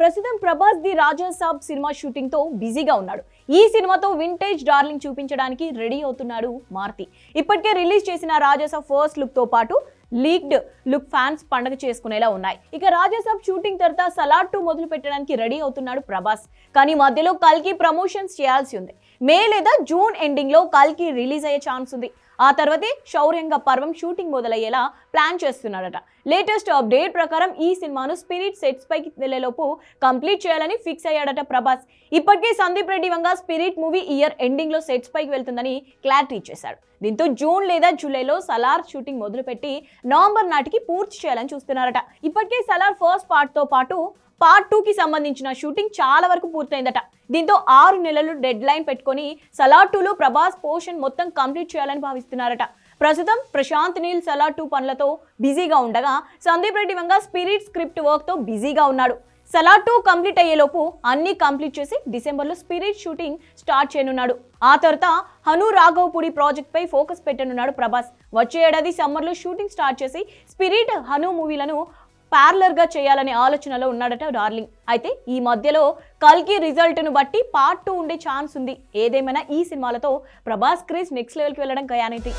ప్రస్తుతం Prabhas the Raja Saab cinema shooting తో బిజీగా ఉన్నాడు. ఈ సినిమాతో వింటేజ్ డార్లింగ్ చూపించడానికి రెడీ అవుతున్నాడు మారుతి. ఇప్పటికే రిలీజ్ చేసిన రాజా సాబ్ ఫస్ట్ లుక్ తో పాటు లీక్డ్ లుక్ ఫ్యాన్స్ పండగ చేసుకునేలా ఉన్నాయి. ఇక రాజా సాబ్ షూటింగ్ తర్వాత సలార్ 2 మొదలు పెట్టడానికి రెడీ అవుతున్నాడు ప్రభాస్. కానీ మధ్యలో కల్కి ప్రమోషన్స్ చేయాల్సి ఉంది. మే లేదా జూన్ ఎండింగ్ లో కల్కి రిలీజ్ అయ్యే ఛాన్స్ ఉంది. ఆ తర్వాతే శౌర్యంగ పర్వం షూటింగ్ మొదలయ్యేలా ప్లాన్ చేస్తున్నాడట. లేటెస్ట్ అప్డేట్ ప్రకారం ఈ సినిమాను స్పిరిట్ సెట్స్ పైకి నెలలోపు కంప్లీట్ చేయాలని ఫిక్స్ అయ్యాడట ప్రభాస్. ఇప్పటికే Sandeep Reddy Vanga spirit movie year ending లో సెట్స్ పైకి వెళ్తుందని క్లారిటీ ఇచ్చేశాడు. దీంతో జూన్ లేదా జూలైలో సలార్ షూటింగ్ మొదలుపెట్టి నవంబర్ నాటికి పూర్తి చేయాలని చూస్తున్నారట. ఇప్పటికే సలార్ ఫస్ట్ పార్ట్ తో పాటు పార్ట్ 2కి సంబంధించిన షూటింగ్ చాలా వరకు పూర్తయిందట. దీంతో 6 నెలలు డెడ్ లైన్ పెట్టుకొని సలార్ 2లో ప్రభాస్ పోర్షన్ మొత్తం కంప్లీట్ చేయాలని భావిస్తున్నారట. ప్రస్తుతం ప్రశాంత్ నీల్ సలార్ 2 పనులతో బిజీగా ఉండగా Sandeep Reddy Vanga spirit script work తో బిజీగా ఉన్నాడు. సలార్ 2 కంప్లీట్ అయ్యేలోపు అన్ని కంప్లీట్ చేసి డిసెంబర్లో స్పిరిట్ షూటింగ్ స్టార్ట్ చేయనున్నాడు. ఆ తర్వాత హను రాఘవపూడి ప్రాజెక్ట్ పై ఫోకస్ పెట్టనున్నాడు ప్రభాస్. వచ్చే ఏడాది సమ్మర్లో షూటింగ్ స్టార్ట్ చేసి స్పిరిట్ హను మూవీలను ప్యారలర్ గా చేయాలనే ఆలోచనలో ఉన్నాడట డార్లింగ్. అయితే ఈ మధ్యలో కల్కి రిజల్ట్ ను బట్టి పార్ట్ 2 ఉండే ఛాన్స్ ఉంది. ఏదేమైనా ఈ సినిమాలతో ప్రభాస్ క్రేజ్ నెక్స్ట్ లెవెల్ కి వెళ్ళడం గ్యారెంటీ.